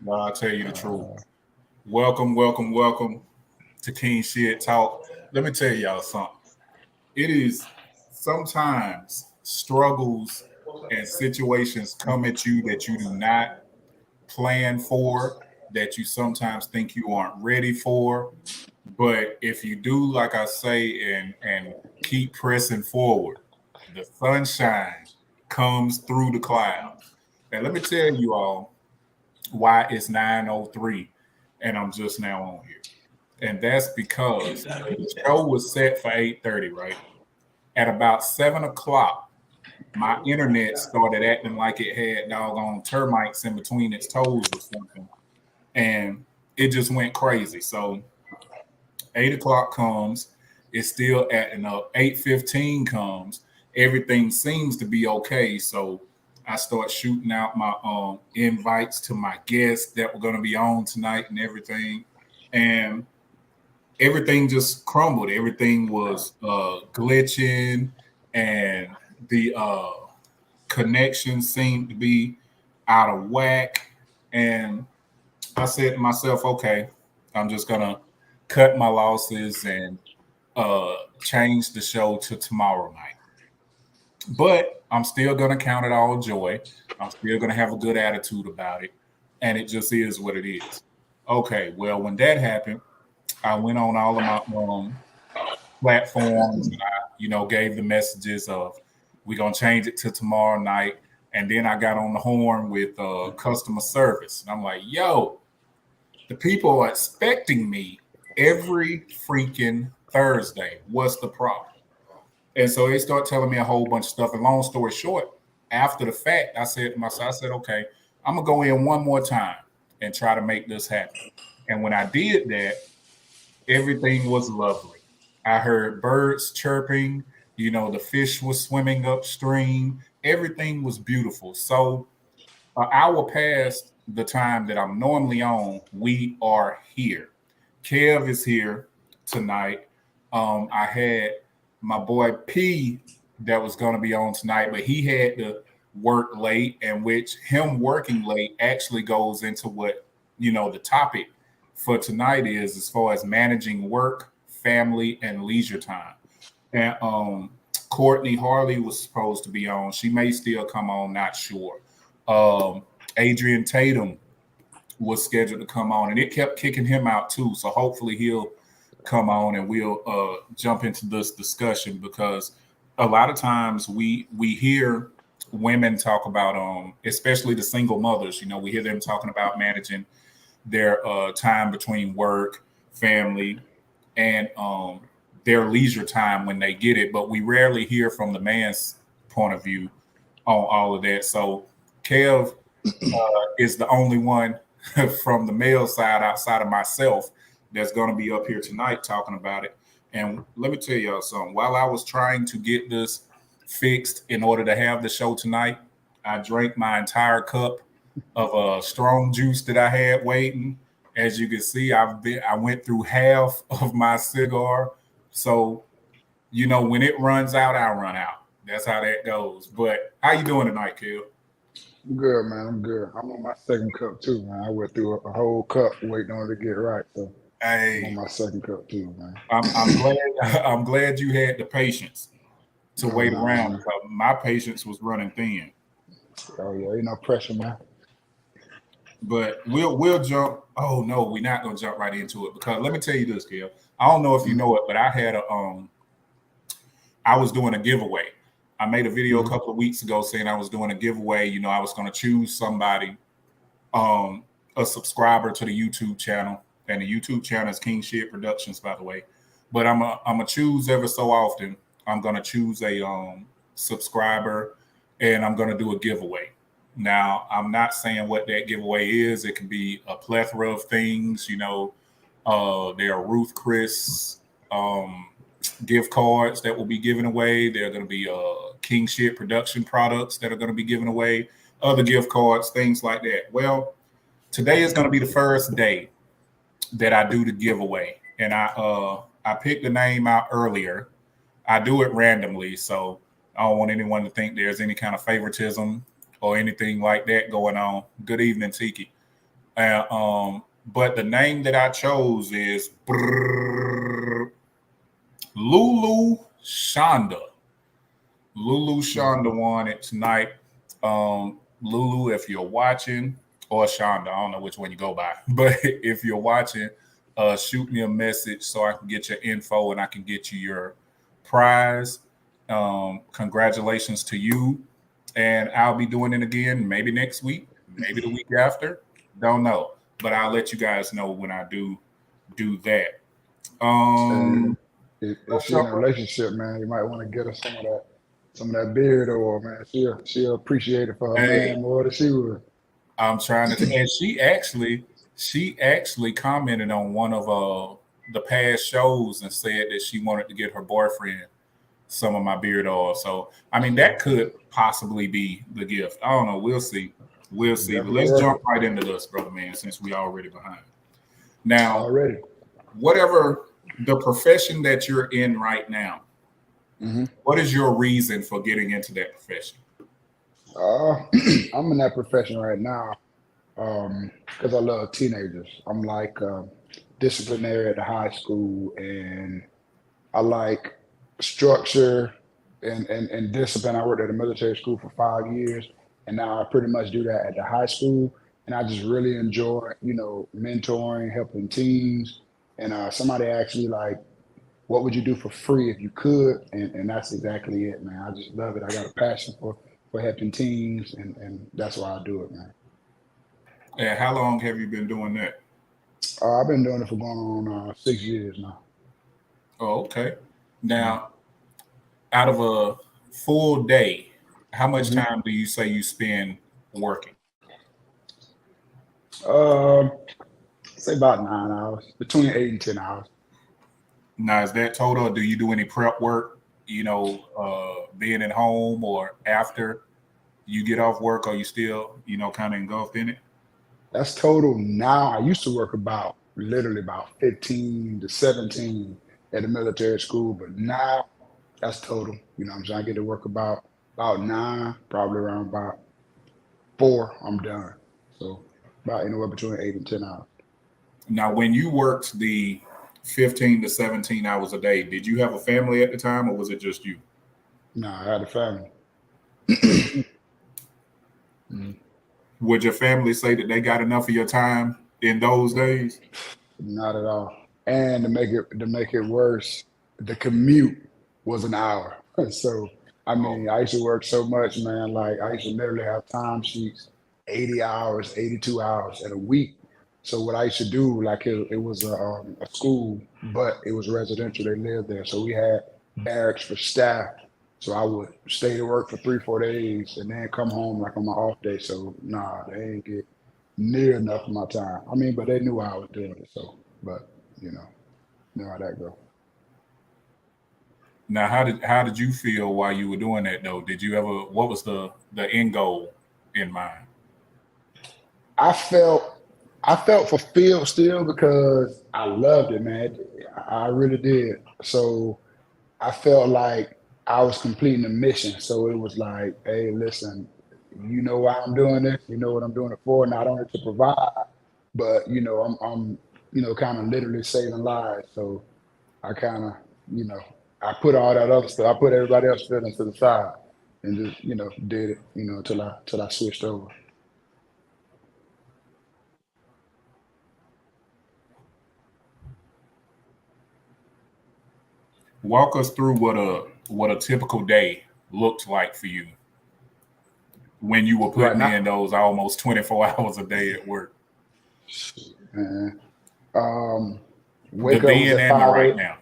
Well, I'll tell you the truth. Welcome, welcome, welcome to King Shit Talk. Let me tell y'all something. It is sometimes struggles and situations come at you that you do not plan for, that you sometimes think you aren't ready for. But if you do, like I say, and keep pressing forward, the sunshine comes through the clouds. And let me tell you all why it's 9:03 and I'm just now on here. And that's because the show was set for 8:30, right? At about 7 o'clock, my internet started acting like it had doggone termites in between its toes or something. And it just went crazy. So 8 o'clock comes, it's still acting up. 8:15 comes, everything seems to be okay. So I start shooting out my invites to my guests that were going to be on tonight and everything, and everything just crumbled. Everything was glitching, and the connection seemed to be out of whack. And I said to myself, okay, I'm just gonna cut my losses and uh, change the show to tomorrow night. But I'm still gonna count it all joy. I'm still gonna have a good attitude about it, and it just is what it is. Okay, well, when that happened, I went on all of my platforms and gave the messages of we're gonna change it to tomorrow night. And then I got on the horn with customer service, and I'm like, "Yo, the people are expecting me every freaking Thursday. What's the problem?" And so they start telling me a whole bunch of stuff. And long story short, after the fact, I said to myself, I said, okay, I'm gonna go in one more time and try to make this happen. And when I did that, everything was lovely. I heard birds chirping, the fish was swimming upstream. Everything was beautiful. So an hour past the time that I'm normally on, we are here. Kev is here tonight. I had my boy P that was going to be on tonight, but he had to work late, and which him working late actually goes into what the topic for tonight is, as far as managing work, family, and leisure time. And Courtney Harley was supposed to be on. She may still come on, not sure. Um, Adrian Tatum was scheduled to come on, and it kept kicking him out too. So hopefully he'll come on and we'll jump into this discussion, because a lot of times we hear women talk about especially the single mothers. We hear them talking about managing their time between work, family, and their leisure time when they get it, but we rarely hear from the man's point of view on all of that. So Kev is the only one from the male side outside of myself that's going to be up here tonight talking about it. And let me tell y'all something. While I was trying to get this fixed in order to have the show tonight, I drank my entire cup of strong juice that I had waiting. As you can see, I went through half of my cigar. So, when it runs out, I run out. That's how that goes. But how you doing tonight, Kel? I'm good, man. I'm good. I'm on my second cup too, man. I went through a whole cup waiting on it to get right. So I'm on Hey, my second cup too, man. I'm glad I'm glad you had the patience to Oh wait no, around, man. because my patience was running thin. Oh yeah, ain't no pressure, man. But we'll jump. Oh no, we're not gonna jump right into it, because let me tell you this, Gail. I don't know if you Mm-hmm. know it, but I was doing a giveaway. I made a video a Mm-hmm. couple of weeks ago saying I was doing a giveaway. I was gonna choose somebody, um, a subscriber to the YouTube channel, and the YouTube channel is King Shit Productions, by the way. But I'm a choose every so often. I'm gonna choose a subscriber, and I'm gonna do a giveaway. Now, I'm not saying what that giveaway is. It can be a plethora of things. There are Ruth Chris gift cards that will be given away. There are going to be King Shit production products that are going to be given away, other gift cards, things like that. Well, today is going to be the first day that I do the giveaway, and I picked the name out earlier. I do it randomly, so I don't want anyone to think there's any kind of favoritism or anything like that going on. Good evening, Tiki. But the name that I chose is Lulu Shonda. Lulu Shonda won it tonight. Lulu, if you're watching, or Shonda, I don't know which one you go by, but if you're watching, shoot me a message so I can get your info and I can get you your prize. Congratulations to you. And I'll be doing it again maybe next week, maybe the week after. Don't know. But I'll let you guys know when I do that. And if you're in a relationship, man, you might want to get her some of that beard oil, man. She'll appreciate it for her Hey, man more than she would. I'm trying to, and she actually commented on one of the past shows and said that she wanted to get her boyfriend some of my beard oil. So I mean that could possibly be the gift. I don't know. We'll see. We'll see. But Definitely let's worth jump it right into this, brother man, since we already behind. Now, already. whatever the profession that you're in right now, Hmm. what is your reason for getting into that profession? Uh, I'm in that profession right now because I love teenagers. I'm like disciplinary at the high school, and I like structure and discipline. I worked at a military school for 5 years, and now I pretty much do that at the high school. And I just really enjoy, mentoring, helping teams. And somebody asked me like, "What would you do for free if you could?" And that's exactly it, man. I just love it. I got a passion for helping teams, and that's why I do it, man. And how long have you been doing that? I've been doing it for going on 6 years now. Oh, okay. Mm-hmm. Now, out of a full day, how much Mm-hmm. time do you say you spend working? Um, say about 9 hours, between 8 and 10 hours. Now, is that total? Or do you do any prep work? Being at home or after you get off work, or you still, kind of engulfed in it? That's total now. I used to work about literally about 15 to 17 at the military school, but now that's total. I'm saying? I get to work about nine, probably around about four, I'm done. So about anywhere between 8 and 10 hours. Now, when you worked the 15 to 17 hours a day, did you have a family at the time, or was it just you? Nah, I had a family. Mm, Would your family say that they got enough of your time in those days? not at all. And to make it worse, the commute was an hour. So I Oh, mean, I used to work so much, man. Like I used to literally have time sheets, 80 hours, 82 hours in a week. So what I used to do, like it was a school, but it was residential. They lived there, so we had barracks for staff. So I would stay to work for 3, 4 days and then come home like on my off day. So nah, they ain't get near enough of my time. I mean, but they knew I was doing it. So, but you know, know how that go. now how did you feel while you were doing that though? Did you ever? What was the end goal in mind? I felt I felt fulfilled still because I loved it, man. I really did. So I felt like I was completing a mission. So it was like, hey, listen, you know why I'm doing this. You know what I'm doing it for. Not only to provide, but I'm kind of literally saving lives. So I kind of, you know, I put all that other stuff. I put everybody else feelings to the side and just, did it, till I switched over. Walk us through what a typical day looked like for you when you were Right putting now, in those almost 24 hours a day at work. man. Um, The wake up was then at and the 5 right a. now.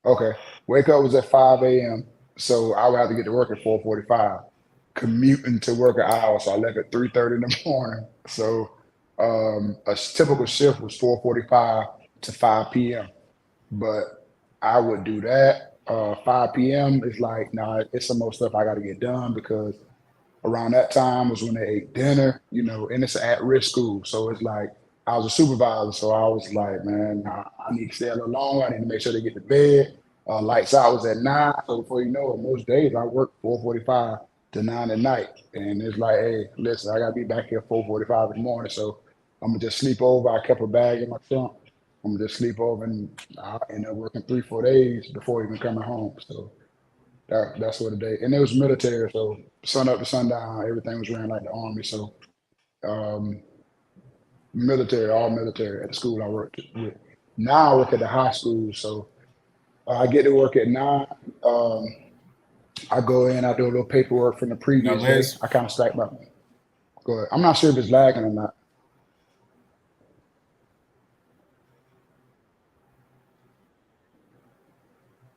Okay, wake up was at 5 a.m. So I would have to get to work at 4:45. Commuting to work an hour, so I left at 3:30 in the morning. So a typical shift was 4:45 to 5 p.m. But I would do that. 5 p.m. is like, nah, it's some more stuff I got to get done because around that time was when they ate dinner, and it's an at-risk school. So it's like I was a supervisor, so I was like, man, I need to stay a little longer. I need to make sure they get to bed. Lights out was at 9. So before you know it, most days I work 4:45. to 9 at night. And it's like, hey, listen, I gotta be back here 4:45 in the morning. So I'm gonna just sleep over. I kept a bag in my trunk. I'm gonna just sleep over and I end up working 3, 4 days before even coming home. So that's what the day. And it was military, so sun up to sundown, everything was ran like the army. So um, military, all military at the school I worked with. Now I work at the high school, so I get to work at 9. Um, I go in, I do a little paperwork from the Now previous day. I let's. kind of stack my. Go ahead. I'm not sure if it's lagging or not.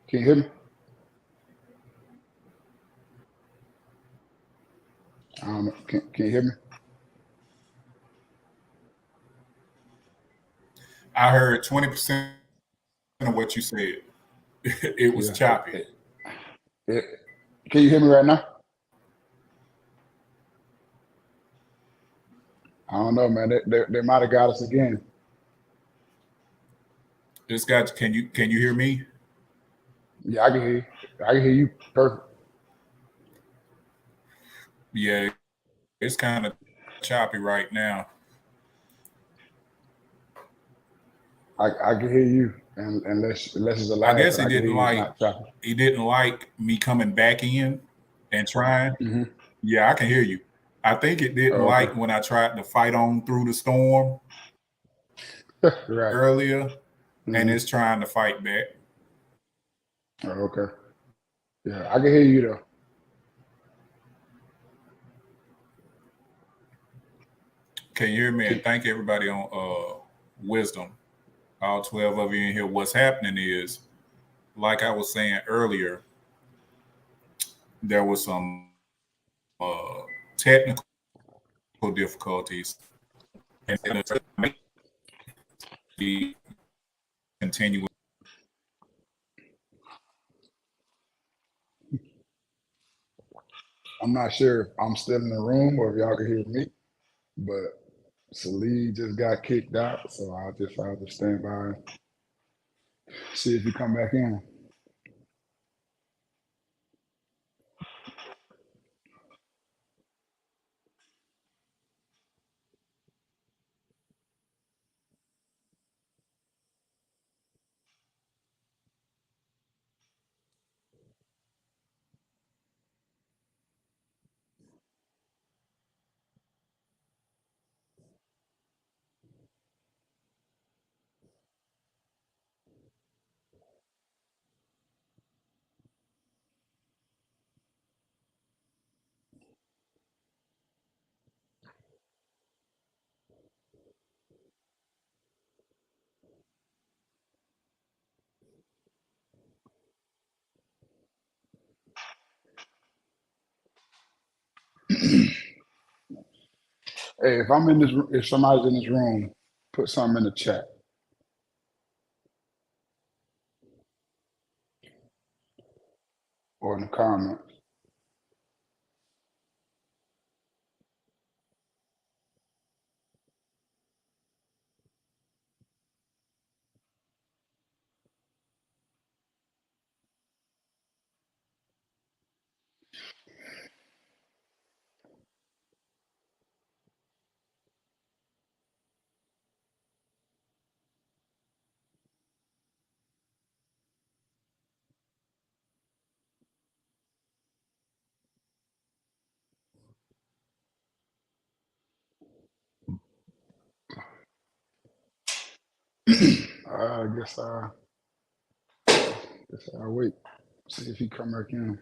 Can you hear me? I don't know. Can you hear me? I heard 20% of what you said. It was Yeah. choppy. It, can you hear me right now? I don't know, man. They might have got us again. This guy, can you hear me? Yeah, I can hear you. I can hear you perfect. Yeah, it's kind of choppy right now. I can hear you, and unless it's a I lag, guess but I can hear you. It's not choppy. he didn't like me coming back in and trying. Hmm. Yeah, I can hear you. I think it didn't Oh, okay. like when I tried to fight on through the storm Right. earlier, and Hmm. it's trying to fight back. Oh, okay. Yeah, I can hear you though. Can you hear me? And Can, thank everybody on Wisdom, all 12 of you in here. What's happening is, like I was saying earlier, there was some technical difficulties, and the continuing. I'm not sure if I'm still in the room or if y'all can hear me, but Salih just got kicked out, so I'll just have to stand by and see if he come back in. Hey, if I'm in this, if somebody's in this room, put something in the chat or in the comments. I guess I'll wait, see if he come back in.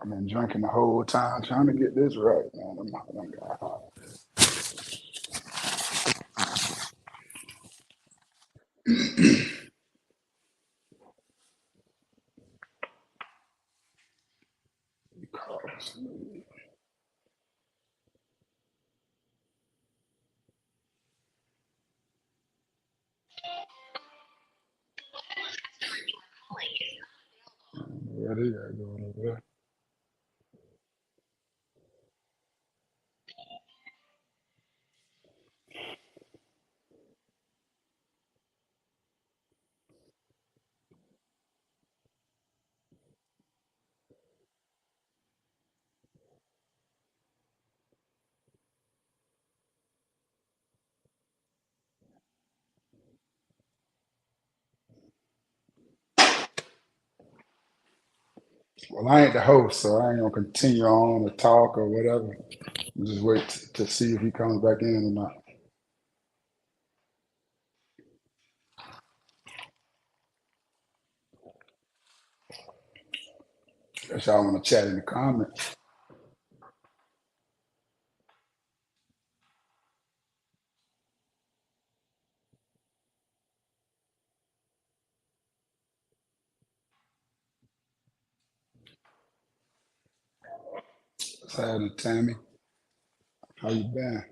I've been drinking the whole time trying to get this right, man. I'm not gonna get hot. Because what he got going over there. Well, I ain't the host, so I ain't gonna continue on to talk or whatever. Just wait to see if he comes back in or not. Guess y'all want to chat in the comments. What's happening, Tammy? How you been?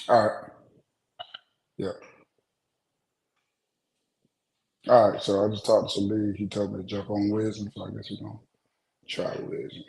All right. Yeah. All right. So I just talked to Lee. He told me to jump on wisdom, so I guess we're gonna try wisdom.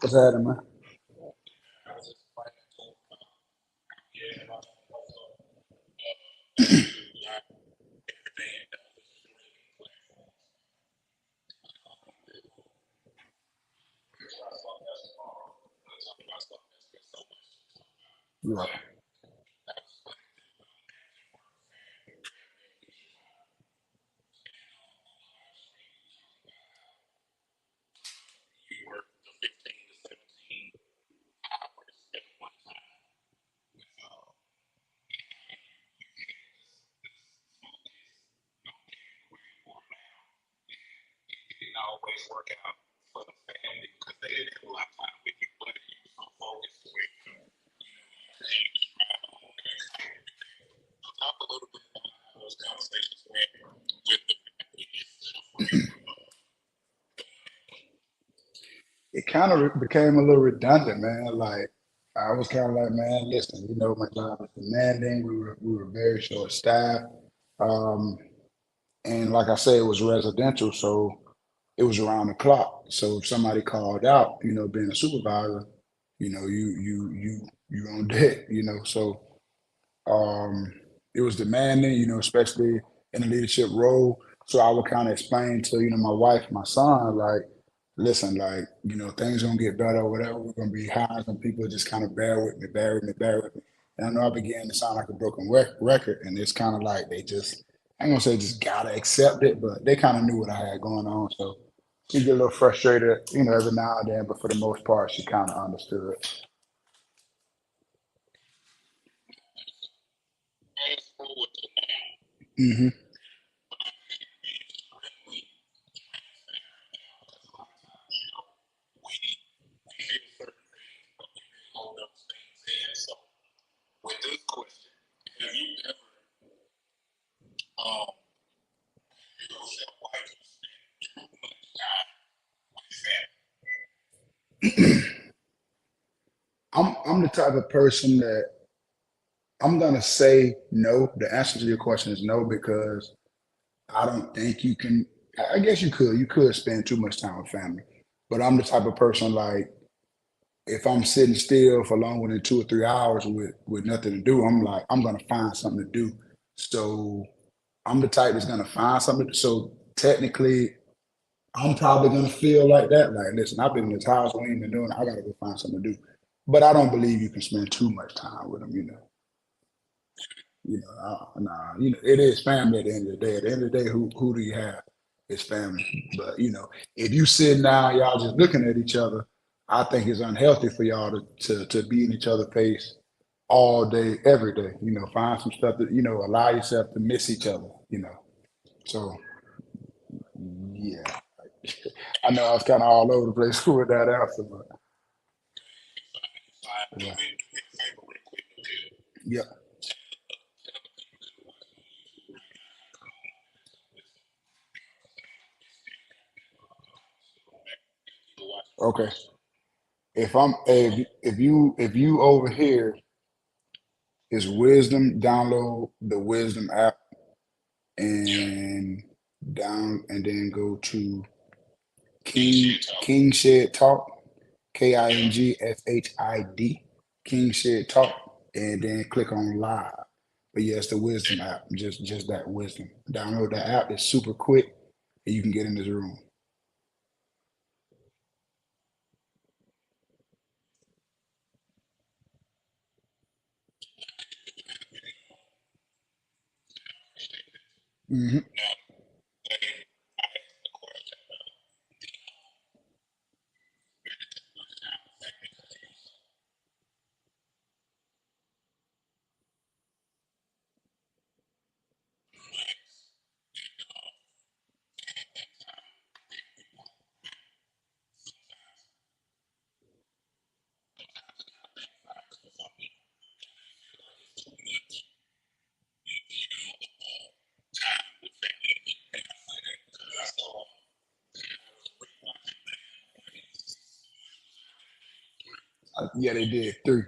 What's happening, man? You right. It kind of became a little redundant, man. Like I was kind of like, man, listen, my job is demanding. We were very short staffed, um, and like I said, it was residential, so it was around the clock. So if somebody called out, being a supervisor, you on deck, So um, it was demanding, especially in a leadership role. So I would kind of explain to, my wife, my son, like, listen, like, things gonna get better or whatever. We're gonna be hiring some people, just kind of bear with me, bear with me, bear with me. And I know I began to sound like a broken record, and it's kind of like they just, I ain't gonna say just gotta accept it, but they kind of knew what I had going on. So she get a little frustrated, every now and then, but for the most part, she kind of understood. Hmm. I'm the type of person that I'm gonna say no. The answer to your question is no because I don't think you can. I guess you could. You could spend too much time with family, but I'm the type of person like if I'm sitting still for longer than 2 or 3 hours with nothing to do, I'm like I'm gonna find something to do. So I'm the type that's gonna find something. So technically, I'm probably gonna feel like that. Like, listen, I've been in this house, we ain't been doing it. I gotta go find something to do. But I don't believe you can spend too much time with them. Nah. It is family at the end of the day. At the end of the day, who do you have? It's family. But if you sit down, y'all just looking at each other, I think it's unhealthy for y'all to be in each other's face all day, every day. Find some stuff that allow yourself to miss each other. So yeah, I know I was kind of all over the place with that answer, but yeah, yeah, okay. If you over here is wisdom, download the wisdom app and and then go to King Shed Talk, KingShid, King Shed Talk, and then click on live. But yes, the wisdom app, just that wisdom. Download the app. It's super quick, and you can get in this room. Hmm. Yeah, they did three.